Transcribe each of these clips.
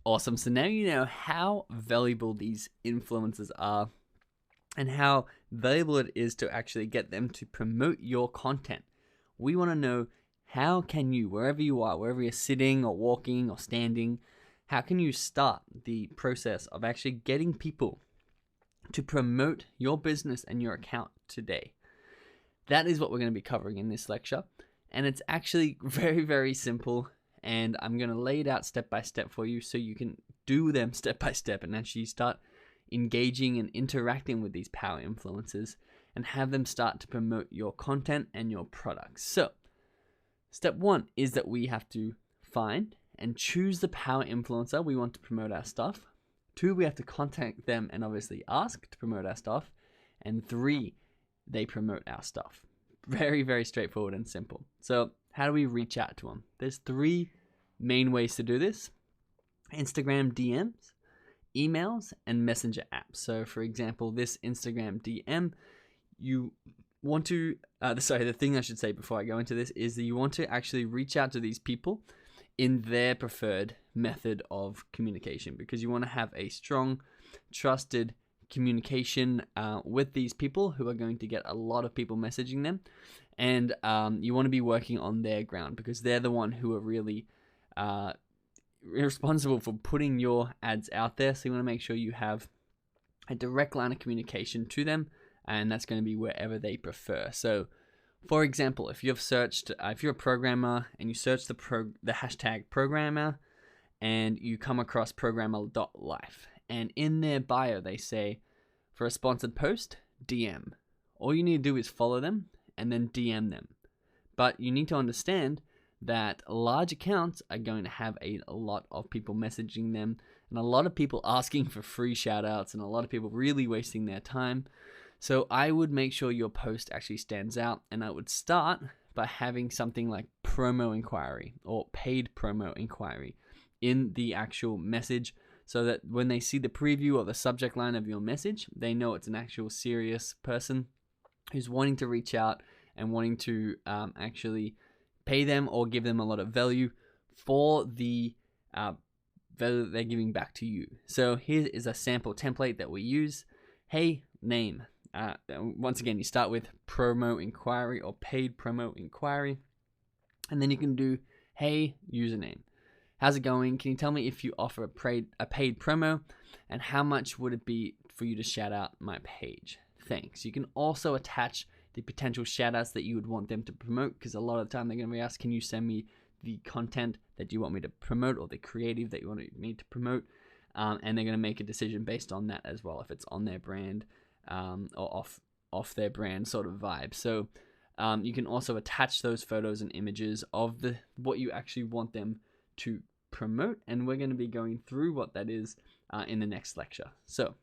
Awesome. So now you know how valuable these influencers are and how valuable it is to actually get them to promote your content. We want to know, how can you, wherever you are, wherever you're sitting or walking or standing, how can you start the process of actually getting people to promote your business and your account today? That is what we're going to be covering in this lecture. And it's actually very, very simple. And I'm going to lay it out step by step for you so you can do them step by step and actually start engaging and interacting with these power influencers and have them start to promote your content and your products. So, step one is that we have to find and choose the power influencer we want to promote our stuff. 2, we have to contact them and obviously ask to promote our stuff. And 3, they promote our stuff. Very, very straightforward and simple. So, how do we reach out to them? There's 3 main ways to do this: Instagram DMs, emails, and messenger apps. So for example, this Instagram DM, you want to, the thing I should say before I go into this is that you want to actually reach out to these people in their preferred method of communication, because you want to have a strong, trusted communication with these people who are going to get a lot of people messaging them. And you want to be working on their ground because they're the one who are really responsible for putting your ads out there. So you want to make sure you have a direct line of communication to them, and that's going to be wherever they prefer. So for example, if you've searched, if you're a programmer and you search the hashtag programmer and you come across programmer.life, and in their bio they say, for a sponsored post, DM. All you need to do is follow them and then DM them. But you need to understand that large accounts are going to have a lot of people messaging them and a lot of people asking for free shout outs and a lot of people really wasting their time. So I would make sure your post actually stands out, and I would start by having something like promo inquiry or paid promo inquiry in the actual message, so that when they see the preview or the subject line of your message, they know it's an actual serious person who's wanting to reach out and wanting to actually pay them or give them a lot of value for the value that they're giving back to you. So here is a sample template that we use. Hey, name. Once again, you start with promo inquiry or paid promo inquiry, and then you can do, hey, username. How's it going? Can you tell me if you offer a paid promo, and how much would it be for you to shout out my page? Thanks. You can also attach the potential shout outs that you would want them to promote, because a lot of the time they're going to be asked, can you send me the content that you want me to promote or the creative that you want me to promote? And they're going to make a decision based on that as well, if it's on their brand or off their brand sort of vibe. So you can also attach those photos and images of what you actually want them to promote, and we're going to be going through what that is in the next lecture. So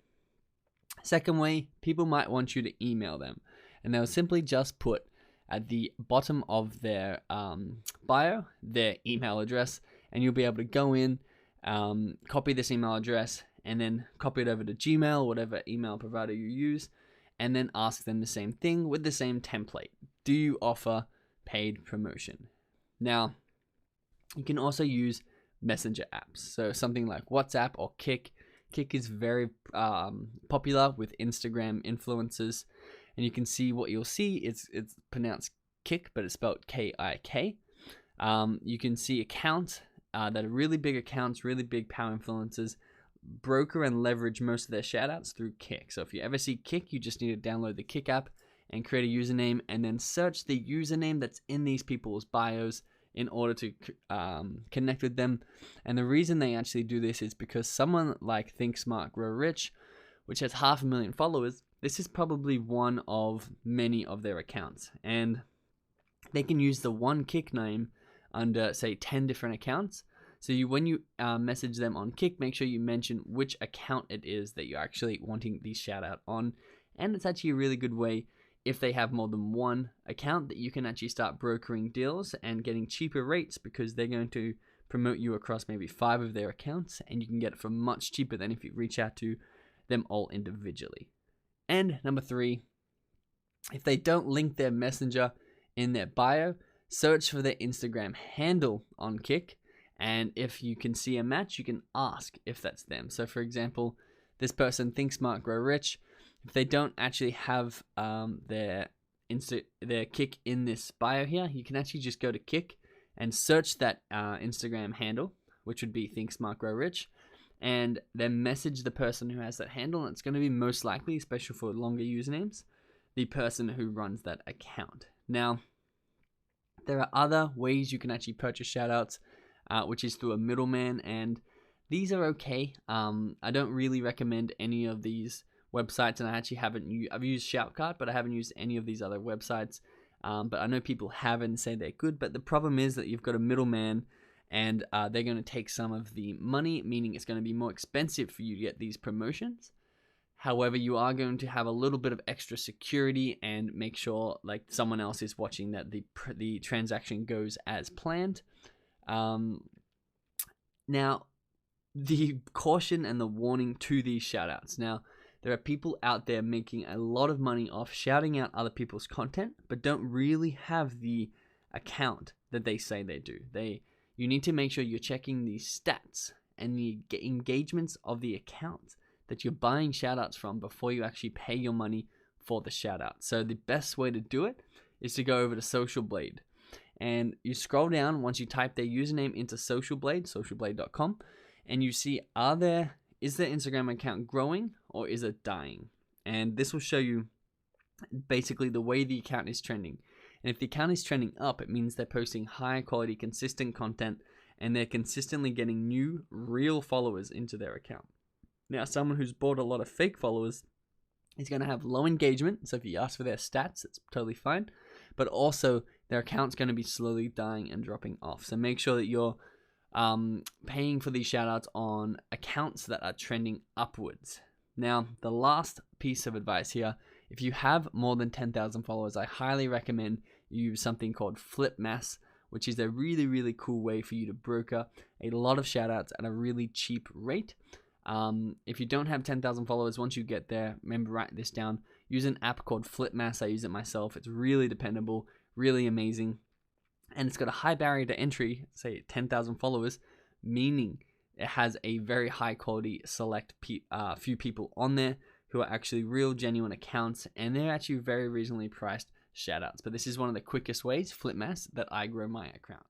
second way, people might want you to email them, and they'll simply just put at the bottom of their bio their email address, and you'll be able to go in, copy this email address, and then copy it over to Gmail, whatever email provider you use, and then ask them the same thing with the same template. Do you offer paid promotion? Now, you can also use messenger apps. So something like WhatsApp or Kik. Kik is very popular with Instagram influencers. And you can see what you'll see. It's pronounced Kik, but it's spelled K-I-K. You can see accounts that are really big accounts, really big power influencers, broker and leverage most of their shoutouts through Kik. So if you ever see Kik, you just need to download the Kik app and create a username, and then search the username that's in these people's bios in order to connect with them. And the reason they actually do this is because someone like Think Smart Grow Rich, which has 500,000 followers, this is probably one of many of their accounts. And they can use the one Kik name under, say, 10 different accounts. So when you message them on Kik, make sure you mention which account it is that you're actually wanting the shout out on. And it's actually a really good way, if they have more than one account, that you can actually start brokering deals and getting cheaper rates, because they're going to promote you across maybe 5 of their accounts, and you can get it for much cheaper than if you reach out to them all individually. And number 3, if they don't link their messenger in their bio, search for their Instagram handle on Kik And if you can see a match, you can ask if that's them. So for example, this person Think Smart Grow Rich. If they don't actually have their Kik in this bio here, you can actually just go to Kik and search that Instagram handle, which would be Think Smart Grow Rich, and then message the person who has that handle. And it's going to be most likely, especially for longer usernames, the person who runs that account. Now, there are other ways you can actually purchase shoutouts, which is through a middleman, and these are okay. I don't really recommend any of these websites, and I actually I've used Shoutcart, but I haven't used any of these other websites. But I know people have and say they're good, but the problem is that you've got a middleman, and they're going to take some of the money, meaning it's going to be more expensive for you to get these promotions. However, you are going to have a little bit of extra security and make sure like someone else is watching that the transaction goes as planned. Now, the caution and the warning to these shoutouts. Now, there are people out there making a lot of money off shouting out other people's content, but don't really have the account that they say they do. You need to make sure you're checking the stats and the engagements of the account that you're buying shoutouts from before you actually pay your money for the shoutout. So the best way to do it is to go over to Social Blade, and you scroll down once you type their username into Social Blade, socialblade.com, and you see is their Instagram account growing or is it dying? And this will show you basically the way the account is trending. And if the account is trending up, it means they're posting high quality, consistent content, and they're consistently getting new, real followers into their account. Now, someone who's bought a lot of fake followers is going to have low engagement. So if you ask for their stats, it's totally fine. But also, their account's going to be slowly dying and dropping off. So make sure that you're paying for these shoutouts on accounts that are trending upwards. Now, the last piece of advice here, if you have more than 10,000 followers, I highly recommend you use something called Flipmass, which is a really, really cool way for you to broker a lot of shoutouts at a really cheap rate. If you don't have 10,000 followers, once you get there, remember, write this down. Use an app called Flipmass. I use it myself. It's really dependable, really amazing. And it's got a high barrier to entry, say 10,000 followers, meaning it has a very high quality select few people on there who are actually real, genuine accounts, and they're actually very reasonably priced shoutouts. But this is one of the quickest ways, Flipmass, that I grow my account.